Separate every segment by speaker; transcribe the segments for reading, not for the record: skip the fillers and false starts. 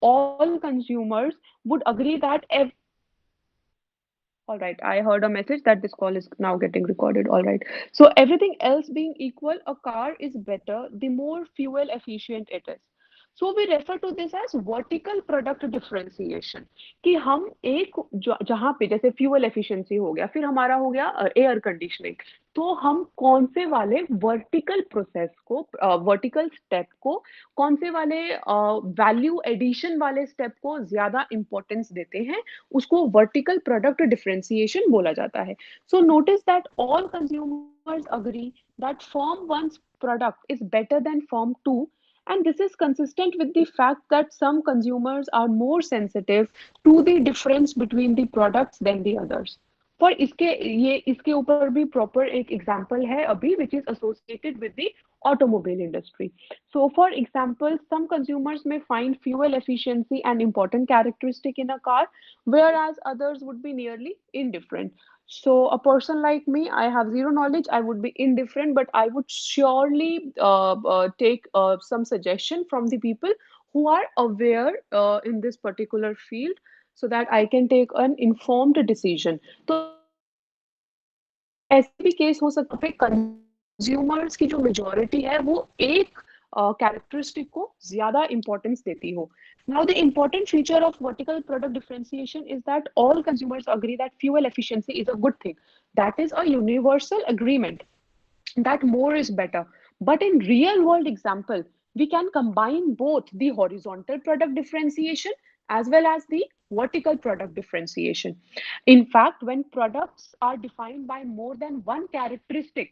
Speaker 1: all consumers would agree that all right, I heard a message that this call is now getting recorded. All right. So everything else being equal, a car is better the more fuel efficient it is. So we refer to this as vertical product differentiation कि हम एक जहाँ पे जैसे fuel efficiency हो गया, फिर हमारा हो गया एयर कंडीशनिंग, तो हम कौन से वाले वर्टिकल प्रोसेस को, वर्टिकल स्टेप को, कौन से वाले वैल्यू एडिशन वाले स्टेप को ज्यादा इंपॉर्टेंस देते हैं, उसको वर्टिकल प्रोडक्ट डिफरेंशिएशन बोला जाता है. So notice that all consumers agree that firm one's product is better than form 2, and this is consistent with the fact that some consumers are more sensitive to the difference between the products than the others. For इसके ऊपर भी proper एक example है अभी which is associated with the automobile industry. So for example, some consumers may find fuel efficiency an important characteristic in a car, whereas others would be nearly indifferent. So a person like me, I have zero knowledge, I would be indifferent, but I would surely take some suggestion from the people who are aware in this particular field, so that I can take an informed decision. तो ऐसे भी case हो सकता है consumers की जो majority है वो एक कैरेक्टरिस्टिक को ज्यादा इंपॉर्टेंस देती हो. Now the important feature of vertical product differentiation is that all consumers agree that fuel efficiency is a good thing. That is a universal agreement that more is better. But in real world example, we can combine both the horizontal product differentiation as well as the vertical product differentiation. In fact, when products are defined by more than one characteristic,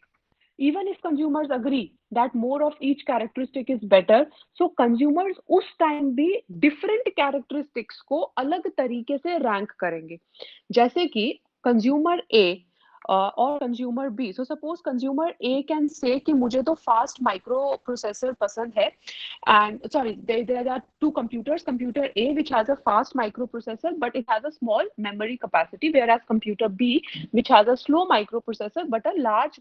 Speaker 1: even if consumers agree that more of each characteristic is better, so consumers उस time भी different characteristics को अलग तरीके से rank करेंगे. जैसे कि consumer A और consumer B. So suppose consumer A can say कि मुझे तो फास्ट माइक्रो प्रोसेसर पसंद है, and sorry, there are two computers, computer A which has a fast microprocessor but it has a small memory capacity, whereas computer B which has a slow microprocessor but a large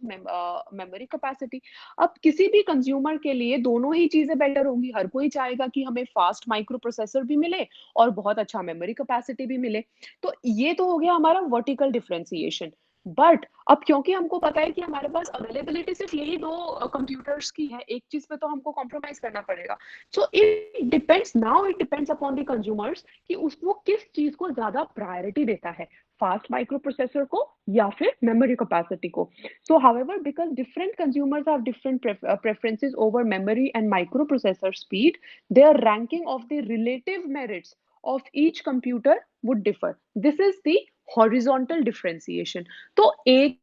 Speaker 1: memory capacity. अब किसी भी consumer के लिए दोनों ही चीजें better होंगी. हर कोई चाहेगा कि हमें फास्ट माइक्रो प्रोसेसर भी मिले और बहुत अच्छा मेमोरी कैपेसिटी भी मिले. तो ये तो हो गया हमारा वर्टिकल डिफरेंशिएशन. बट अब क्योंकि हमको पता है कि हमारे पास अवेलेबिलिटी सिर्फ यही दो कंप्यूटर्स की है, एक चीज पे तो हमको कॉम्प्रोमाइज करना पड़ेगा. So it depends upon the consumers कि उसको किस चीज को ज्यादा प्रायोरिटी देता है, फास्ट माइक्रो प्रोसेसर को या फिर मेमोरी कैपेसिटी को. सो however, because different consumers have different preferences over memory and microprocessor speed, their ranking of the relative merits of each computer would differ. This is the horizontal differentiation. तो एक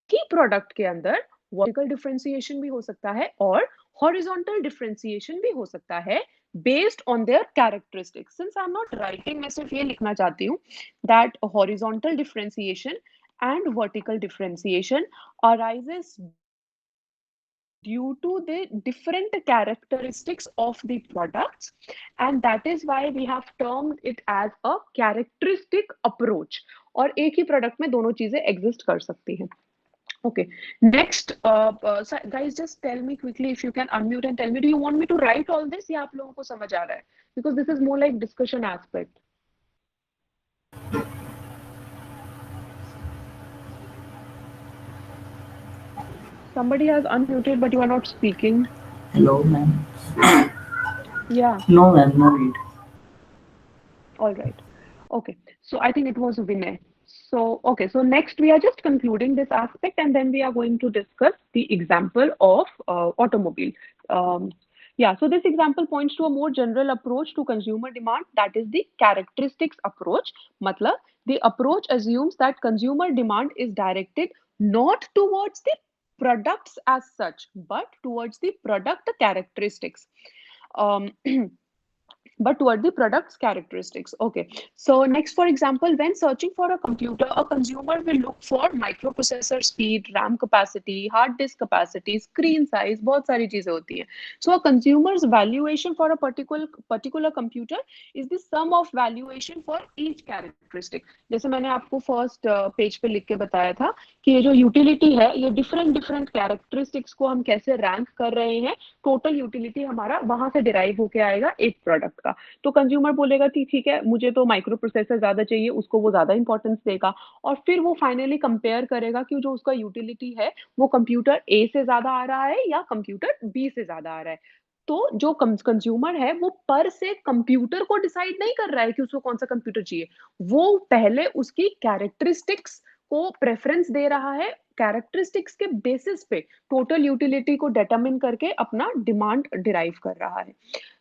Speaker 1: ही product के अंदर vertical differentiation भी हो सकता है और horizontal differentiation भी हो सकता है based on their characteristics. Since I am not writing, मैं सिर्फ ये लिखना चाहती हूँ that horizontal differentiation and vertical differentiation arises due to the different characteristics of the products, and that is why we have termed it as a characteristic approach. और एक ही product में दोनों चीजें एग्जिस्ट कर सकती हैं. Okay, next, so guys, just tell me quickly if you can unmute and tell me, do you want me to write all this या आप लोगों को समझ आ रहा है? Because this is more like discussion aspect. Somebody has unmuted, but you are not speaking.
Speaker 2: Hello, ma'am.
Speaker 1: Yeah.
Speaker 2: No, ma'am, no need.
Speaker 1: All right. Okay. So I think it was Vinay. So, okay. So next we are just concluding this aspect and then we are going to discuss the example of automobile. Yeah. So this example points to a more general approach to consumer demand. That is the characteristics approach. Matlab, the approach assumes that consumer demand is directed not towards the products as such, but towards the product characteristics. Um, but toward the product's characteristics. Okay. So next, for example, when searching for a computer, a consumer will look for microprocessor speed, RAM capacity, hard disk capacity, screen size, बहुत सारी चीजें होती हैं. So a consumer's valuation for a particular computer is the sum of valuation for each characteristic. जैसे मैंने आपको first page पे लिख के बताया था कि ये जो यूटिलिटी है, ये डिफरेंट कैरेक्टरिस्टिक्स को हम कैसे रैंक कर रहे हैं, टोटल यूटिलिटी हमारा वहां से डिराइव होके आएगा एक प्रोडक्ट का. का। तो कंज्यूमर बोलेगा कि ठीक है, मुझे तो माइक्रो प्रोसेसर ज्यादा चाहिए, उसको वो ज्यादा इंपॉर्टेंस देगा। और फिर वो फाइनली कंपेयर करेगा कि जो उसका यूटिलिटी है वो कंप्यूटर ए से ज्यादा आ रहा है या कंप्यूटर बी से ज्यादा आ रहा है। तो जो कंज्यूमर है वो पर से कंप्यूटर को डिसाइड नहीं कर रहा है कि उसको कौन सा कंप्यूटर चाहिए। वो पहले उसकी कैरेक्टरिस्टिक्स को प्रेफरेंस दे रहा है, कैरेक्टरिस्टिक्स के बेसिस पे टोटल यूटिलिटी को डिटरमिन करके अपना डिमांड डिराइव कर रहा है।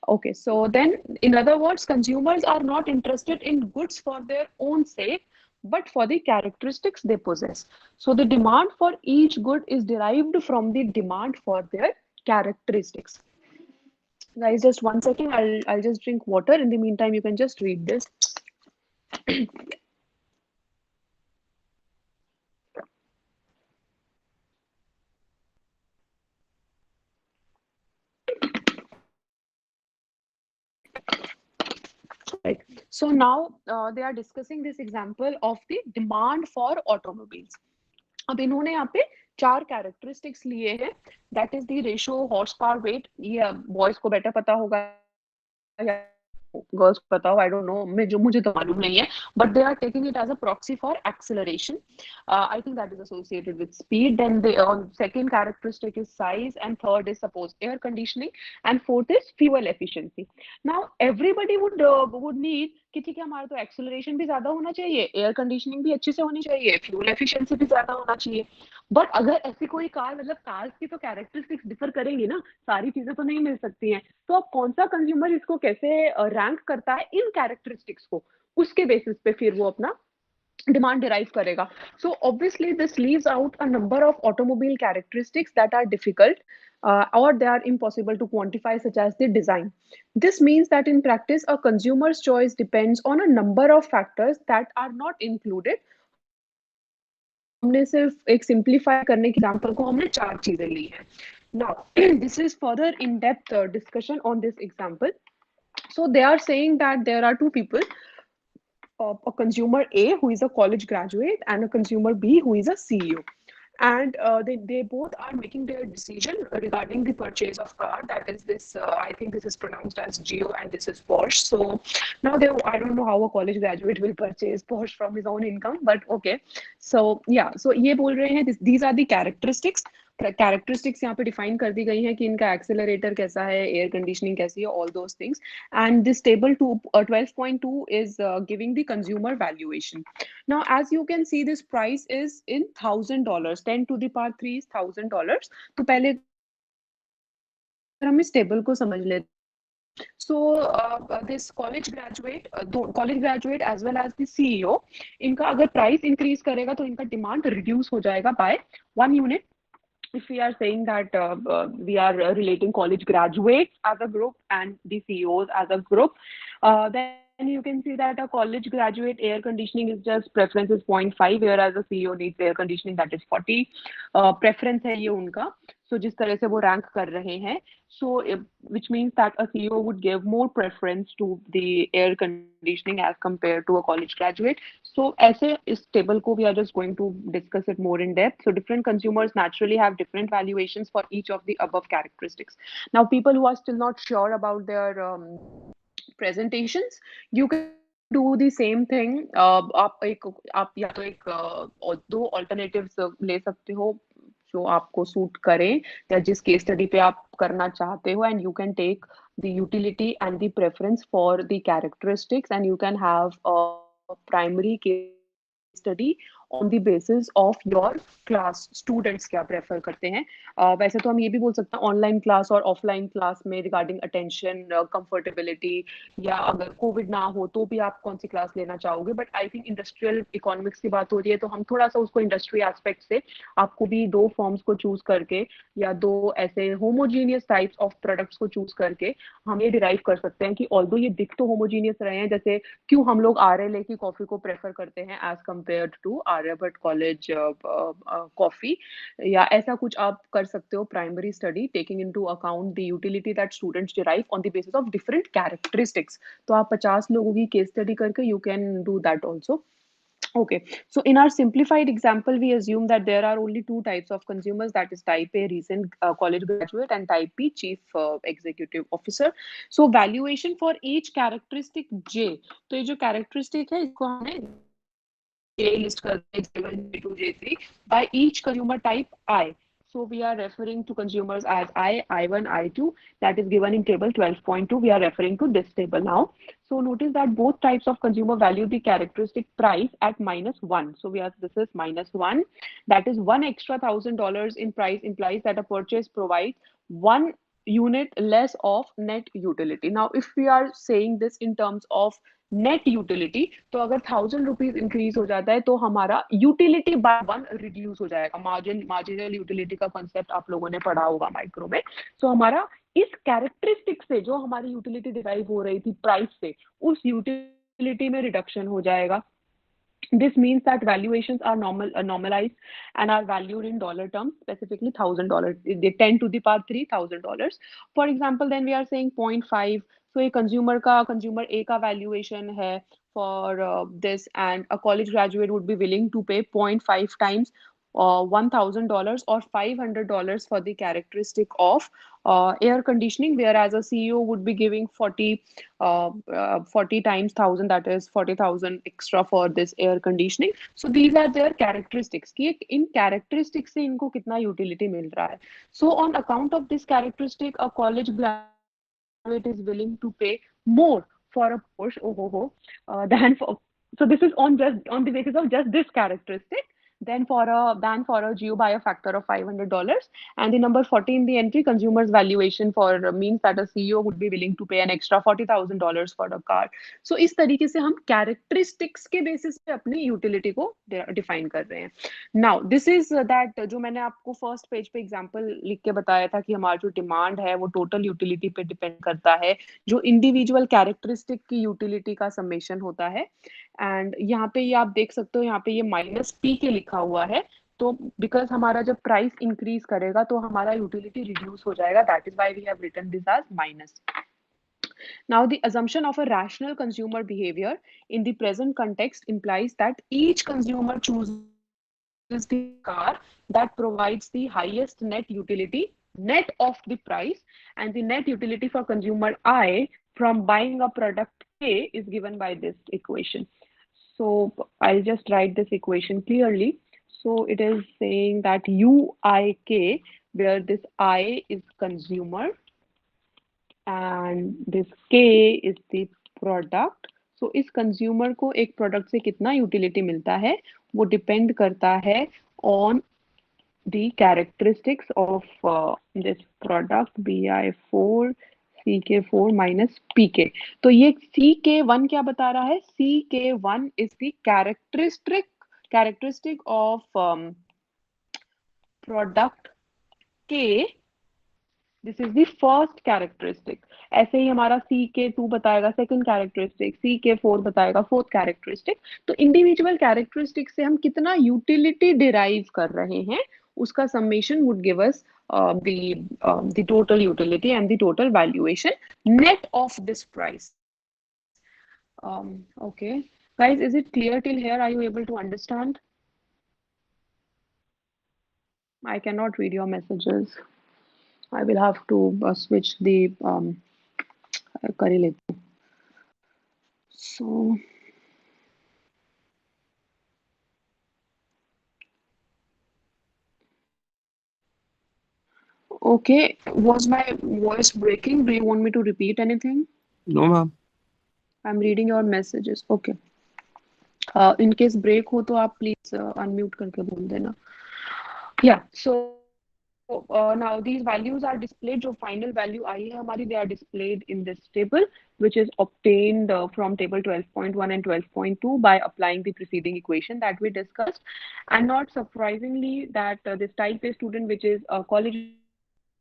Speaker 1: Okay, so then, in other words, consumers are not interested in goods for their own sake, but for the characteristics they possess. So the demand for each good is derived from the demand for their characteristics. Guys, just 1 second. I'll just drink water. In the meantime, you can just read this. Right. So now they are discussing this example of the demand for automobiles. अब इन्होंने यहाँ पे 4 characteristics लिए हैं, that is the ratio horse power weight. ये boys को better पता होगा या गर्ल्स को पता हो, आई डोंट नो, मुझे तो मालूम नहीं है, but they are taking it as a proxy for acceleration. I think that is associated with speed. Then the second characteristic is size, and third is suppose air conditioning, and fourth is fuel efficiency. Now everybody would need कि ठीक है, हमारा तो acceleration भी ज्यादा होना चाहिए, air conditioning भी अच्छे से होनी चाहिए, फ्यूल एफिशिएंसी भी ज्यादा होना चाहिए। बट अगर ऐसी कोई कार, मतलब कार्स की तो कैरेक्टरिस्टिक्स डिफर करेंगी ना, सारी चीजें तो नहीं मिल सकती हैं। तो अब कौन सा कंज्यूमर इसको कैसे रैंक करता है इन कैरेक्टरिस्टिक्स को, उसके बेसिस पे फिर वो अपना डिमांड डिराइव करेगा। So obviously this leaves out a number of automobile characteristics that are difficult, or they are impossible to quantify, such as the design. This means that in practice a consumer's choice depends on a number of factors that are not included. हमने सिर्फ एक simplify करने के example को हमने 4 चीजें ली है। Now this is further in depth discussion on this example. So they are saying that there are two people, a consumer A who is a college graduate and a consumer B who is a CEO. And they both are making their decision regarding the purchase of car. That is this, I think this is pronounced as Geo and this is Porsche. So now I don't know how a college graduate will purchase Porsche from his own income, but okay. So yeah, so ये बोल रहे हैं these are the characteristics. Characteristics यहाँ पे define कर दी गई हैं कि इनका एक्सेलरेटर कैसा है, एयर कंडीशनिंग कैसी है, all those things. And this table 12.2 is giving the consumer valuation. Now as you can see, this price is in $1,000, 10 to the power 3 is $1,000। तो पहले हम इस टेबल को समझ लेते। So this college graduate as well as the CEO, इनका अगर price increase करेगा तो इनका डिमांड रिड्यूस हो जाएगा by 1 unit. If we are saying that we are relating college graduates as a group and the CEOs as a group, then you can see that a college graduate air conditioning is just preference is 0.5, whereas a CEO needs air conditioning that is 40। preference है ये उनका। So जिस तरह से वो rank कर रहे हैं, so which means that a CEO would give more preference to the air conditioning as compared to a college graduate. So ऐसे इस टेबल को we are just going to discuss it more in depth. So different consumers naturally have different valuations for each of the above characteristics. Now people who are still not sure about their presentations, you can do the same thing। आप या तो एक दो alternatives ले सकते हो जो आपको सूट करें या जिस केस स्टडी पे आप करना चाहते हो, and you can take the utility and the preference for the characteristics, and you can have a primary case study on the basis of your class students क्या प्रेफर करते हैं। वैसे तो हम ये भी बोल सकते हैं ऑनलाइन क्लास और ऑफलाइन क्लास में रिगार्डिंग अटेंशन, कंफर्टेबिलिटी, या अगर कोविड ना हो तो भी आप कौन सी क्लास लेना चाहोगे। But I think industrial economics की बात हो रही है तो हम थोड़ा सा उसको इंडस्ट्री एस्पेक्ट से आपको भी 2 फॉर्म्स को चूज करके या 2 ऐसे होमोजीनियस टाइप्स ऑफ प्रोडक्ट्स को चूज करके हम ये डिराइव कर सकते हैं कि ऑल्दो ये दिख तो होमोजीनियस रहे हैं, जैसे क्यों हम लोग आरएलए की कॉफी को प्रेफर करते हैं as compared to Aryabhatta college coffee, या ऐसा कुछ आप कर सकते हो primary study taking into account the utility that students derive on the basis of different characteristics. तो आप 50 लोगों की केस स्टडी करके you can do that also. Okay, so in our simplified example, we assume that there are only two types of consumers, that is type A, recent college graduate, and type B, chief executive officer. So valuation for each characteristic J, तो ये जो characteristic है इसको हमने J list कर दिया, J1, J2, J3 by each consumer type I. So we are referring to consumers as I1, I2, that is given in table 12.2. We are referring to this table now. So notice that both types of consumer value the characteristic price at -1. So this is -1. That is one extra $1,000 in price implies that a purchase provides one unit less of net utility. Now, if we are saying this in terms of net utility, तो अगर ₹1000 increase हो जाता है तो हमारा utility bye 1 reduce हो जाएगा। Marginal utility का कॉन्सेप्ट आप लोगों ने पढ़ा होगा माइक्रो में। सो हमारा इस कैरेक्टरिस्टिक से जो हमारी यूटिलिटी डिराइव हो रही थी प्राइस से, उस यूटिलिटी में रिडक्शन हो जाएगा। This means that valuations are normalized and are valued in dollar terms, specifically $1,000. They 10 to the power 3, $1,000. For example, then we are saying 0.5. So a consumer A का valuation है for this, and a college graduate would be willing to pay 0.5 times $1,000 or $500 for the characteristic of air conditioning, whereas a CEO would be giving 40 times 1,000, that is 40,000 extra for this air conditioning. So these are their characteristics कि इन characteristics से इनको कितना utility मिल रहा है. So on account of this characteristic, a college graduate is willing to pay more for a Porsche than for. So this is on the basis of just this characteristic. Then for a Geo by a factor of $500, and the number 40 in the entry, consumers valuation for means that a CEO would be willing to pay an extra $40,000 for a car. So इस तरीके से हम characteristics के basis पे अपनी utility को define कर रहे हैं. Now this is that जो मैंने आपको first page पे example लिख के बताया था कि हमारा जो demand है वो total utility पे depend करता है, जो individual characteristic की utility का summation होता है. एंड यहाँ पे ये आप देख सकते हो, यहाँ पे ये -P के लिखा हुआ है, तो बिकॉज हमारा जब प्राइस इंक्रीज करेगा तो हमारा यूटिलिटी रिड्यूस हो जाएगा, that is why we have written this as minus. Now, the assumption of a rational consumer behavior in the present context implies that each consumer chooses the car that provides the highest net utility, net of the price, and the net utility for consumer I from buying a product A is given by this equation. So I'll just write this equation clearly. So it is saying that UIK, where this I is consumer and this K is the product. So इस consumer को एक product से कितना utility मिलता है वो depend करता है on the characteristics of this product BI4 CK4 minus PK. तो ये CK1 क्या बता रहा है? CK1 is the characteristic of product K. This is the first characteristic. ऐसे ही हमारा CK2 बताएगा second characteristic, CK4 बताएगा fourth characteristic. तो individual characteristic से हम कितना utility derive कर रहे हैं उसका summation would give us the total utility and the total valuation net of this price. Okay, guys, is it clear till here? Are you able to understand? I cannot read your messages. I will have to switch the कर ही लेती हूँ. So okay, was my voice breaking? Do you want me to repeat anything?
Speaker 3: No, ma'am.
Speaker 1: I'm reading your messages. Okay. In case break हो तो आप please unmute करके बोल देना. Yeah. So now these values are displayed. जो final value आई है हमारी, they are displayed in this table, which is obtained from table 12.1 and 12.2 by applying the preceding equation that we discussed. And not surprisingly, that this type A student, which is a college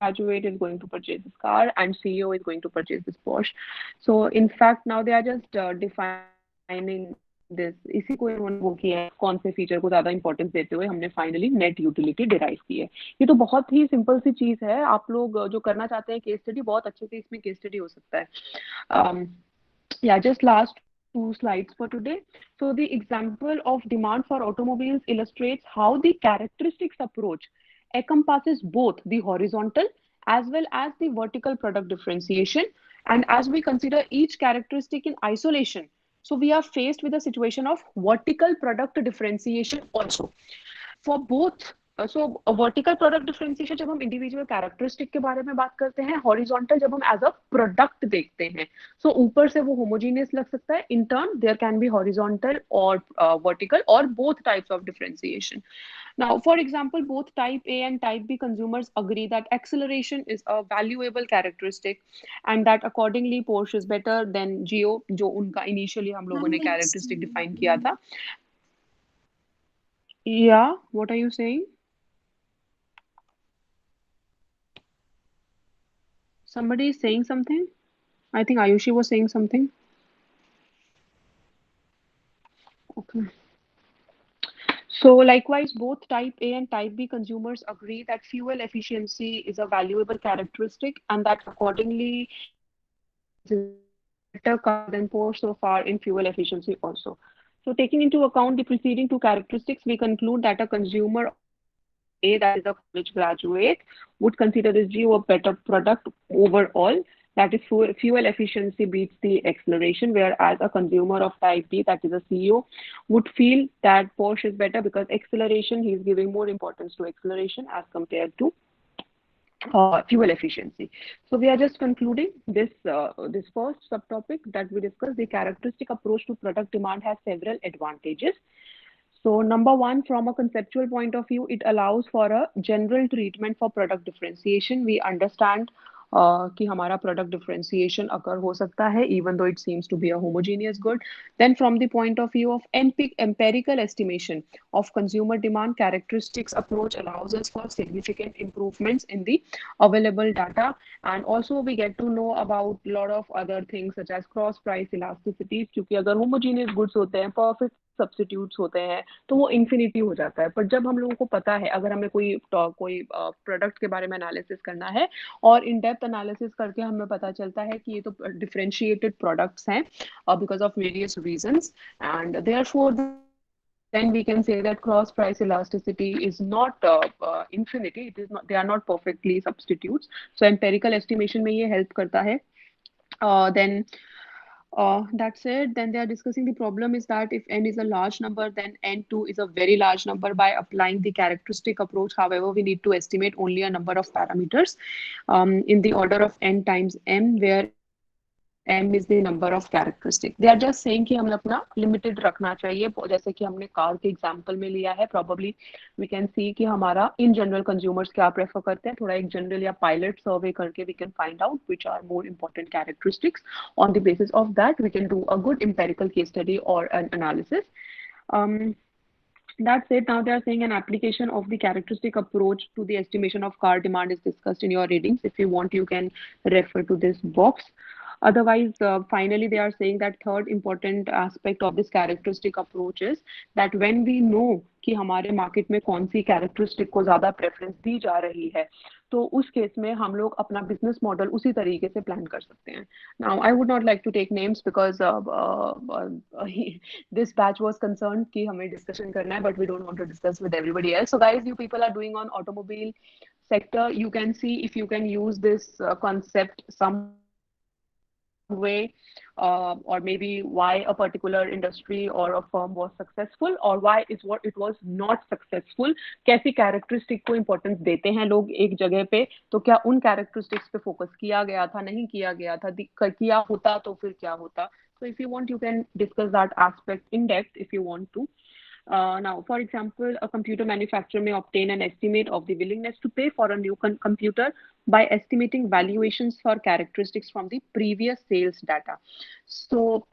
Speaker 1: graduate, is going to purchase this car, and CEO is going to purchase this Porsche. So in fact, now they are just defining this. इसी को इन्होंने वो किया है, कौन से feature को ज्यादा इंपॉर्टेंस देते हुए हमने फाइनली नेट यूटिलिटी डिराइव की है. ये तो बहुत ही सिंपल सी चीज है. आप लोग जो करना चाहते हैं केस स्टडी, बहुत अच्छे से इसमें केस स्टडी हो सकता है. या just last two slides for today. So the example of demand for automobiles illustrates how the characteristics approach encompasses both the horizontal as well as the vertical product differentiation. And as we consider each characteristic in isolation, so we are faced with a situation of vertical product differentiation also. For both, so vertical product differentiation जब हम individual characteristic के बारे में बात करते हैं, horizontal जब हम एज अ प्रोडक्ट देखते हैं, सो ऊपर से वो होमोजीनियस लग सकता है, in turn their can be horizontal और वर्टिकल और both types of differentiation. Now, for example, both type A and type B consumers agree that acceleration is a valuable characteristic and that accordingly Porsche is better than Geo, जो उनका initially हम लोगों ने characteristic define किया था. Yeah, what are you saying? Somebody is saying something? I think Ayushi was saying something. Okay. So likewise, both type A and type B consumers agree that fuel efficiency is a valuable characteristic and that accordingly better car than Porsche so far in fuel efficiency also. So taking into account the preceding two characteristics, we conclude that a consumer A, that is a college graduate, would consider this Geo a better product overall. That is, fuel efficiency beats the acceleration, whereas a consumer of type B, that is a CEO, would feel that Porsche is better because acceleration, he is giving more importance to acceleration as compared to fuel efficiency. So we are just concluding this first subtopic that we discussed. The characteristic approach to product demand has several advantages. So number one, from a conceptual point of view, it allows for a general treatment for product differentiation. We understand कि हमारा product differentiation occur हो सकता है even though it seems to be a homogeneous good. Then from the point of view of empirical estimation of consumer demand, characteristics approach allows us for significant improvements in the available data. And also we get to know about a lot of other things such as cross price elasticities, क्योंकि अगर homogeneous goods होते हैं, perfect substitutes होते हैं, तो वो infinity हो जाता है. पर जब हम लोगों को पता है, अगर हमें कोई प्रोडक्ट के बारे में एनालिसिस करना है और इन डेप्थ एनालिसिस करके हमें पता चलता है कि ये तो डिफरेंशिएटेड प्रोडक्ट्स हैं because of various reasons, and therefore then we can say that cross price elasticity is not infinity. It is not, they are not perfectly substitutes. So empirical estimation में ये help करता है. Then that's it. Then they are discussing the problem is that if n is a large number, then n2 is a very large number. By applying the characteristic approach, however, we need to estimate only a number of parameters in the order of n times m, where m is the number of characteristic. They are just saying कि हमें अपना limited रखना चाहिए, जैसे कि हमने car के example में लिया है. Probably we can see कि हमारा in general consumers क्या prefer करते हैं. थोड़ा एक general या pilot survey करके we can find out which are more important characteristics. On the basis of that, we can do a good empirical case study or an analysis. That's it. Now they are saying an application of the characteristic approach to the estimation of car demand is discussed in your readings. If you want, you can refer to this box. Otherwise, finally, they are saying that third important aspect of this characteristic approach is that when we know कि हमारे market में कौन सी characteristic को ज्यादा preference दी जा रही है, तो उस केस में हम लोग अपना बिजनेस मॉडल उसी तरीके से प्लान कर सकते हैं. Now I would not like to take names because this batch was concerned कि हमें डिस्कशन करना है, but we don't want to discuss with everybody else. So guys, you people are doing on automobile sector, you can see if you can use this concept some way, or maybe why a particular industry or a firm was successful or why is what it was not successful. कैसी characteristic को importance देते हैं लोग एक जगह पे, तो क्या उन कैरेक्टरिस्टिक्स पे फोकस किया गया था, नहीं किया गया था, किया होता तो फिर क्या होता. So if you want, you can discuss that aspect in depth if you want to. Now, for example, a computer manufacturer may obtain an estimate of the willingness to pay for a new computer by estimating valuations for characteristics from the previous sales data. So,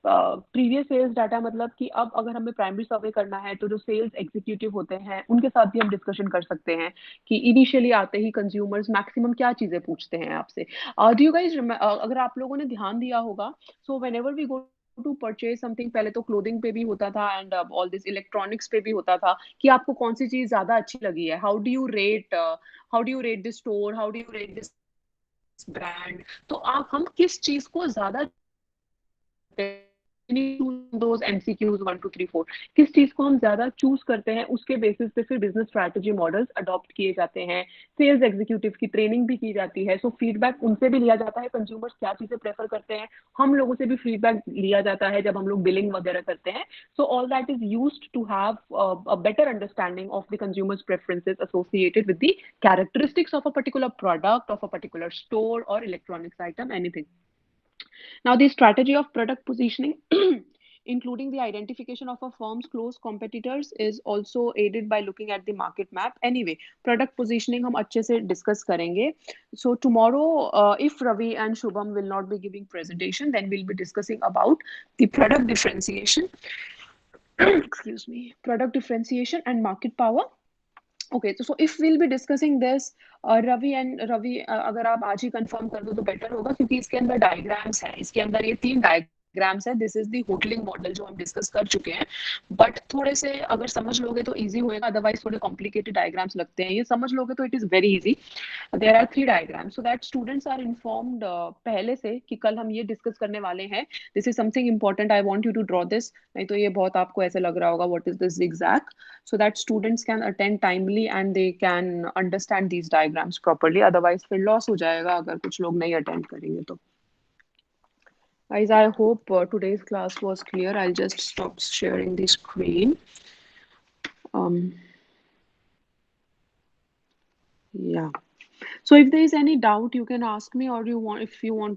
Speaker 1: previous sales data मतलब कि अब अगर हमें primary सर्वे करना है तो जो sales executive होते हैं उनके साथ भी हम डिस्कशन कर सकते हैं कि इनिशियली आते ही कंज्यूमर्स मैक्सिमम क्या चीजें पूछते हैं आपसे. डू यू गाइस, अगर आप लोगों ने ध्यान दिया होगा, so whenever we go to purchase something, पहले तो क्लोथिंग पे भी होता था एंड ऑल दिस इलेक्ट्रॉनिक्स पे भी होता था कि आपको कौन सी चीज ज्यादा अच्छी लगी है, how do you rate this store, how do you rate this brand. तो आप हम किस चीज को ज्यादा those MCQs 1 2 3 4, किस चीज को हम ज्यादा चूज करते हैं उसके बेसिस पे फिर बिजनेस स्ट्रैटेजी मॉडल्स अडॉप्ट किए जाते हैं, सेल्स एग्जीक्यूटिव की ट्रेनिंग भी की जाती है, सो फीडबैक उनसे भी लिया जाता है, कंज्यूमर्स क्या चीजें प्रेफर करते हैं, हम लोगों से भी फीडबैक लिया जाता है जब हम लोग बिलिंग वगैरह करते हैं. So all that is used to have a better understanding of the consumer's preferences associated with the characteristics of a particular product, of a particular store or electronics item, anything. Now, the strategy of product positioning, including the identification of a firm's close competitors, is also aided by looking at the market map. Anyway, product positioning हम अच्छे से discuss करेंगे. So tomorrow, if Ravi and Shubham will not be giving presentation, then we'll be discussing about the product differentiation. Excuse me, product differentiation and market power. Okay, so if we'll be discussing this, Ravi, अगर आप आज ही confirm कर दो तो better होगा, क्योंकि इसके अंदर डायग्राम्स है, इसके अंदर ये 3 डायग्राम्स है. दिस इज द होटलिंग मॉडल जो हम डिस्कस कर चुके हैं, बट थोड़े से अगर समझ लोगे तो इजी होएगा, अदरवाइज थोड़े कॉम्प्लिकेटेड डायग्राम्स लगते हैं. ये समझ लोगे तो it is very easy. There are 3 diagrams so that students are informed पहले से कि कल हम ये डिस्कस करने वाले हैं. This is something important, I want you to draw this, नहीं तो ये बहुत आपको ऐसे लग रहा होगा what is this zigzag, so that students can attend timely and they can understand these diagrams properly. Otherwise फिर loss हो जाएगा अगर कुछ लोग नहीं attend करेंगे तो. Guys, I hope today's class was clear. I'll just stop sharing the screen. Yeah. So if there is any doubt, you can ask me, or if you want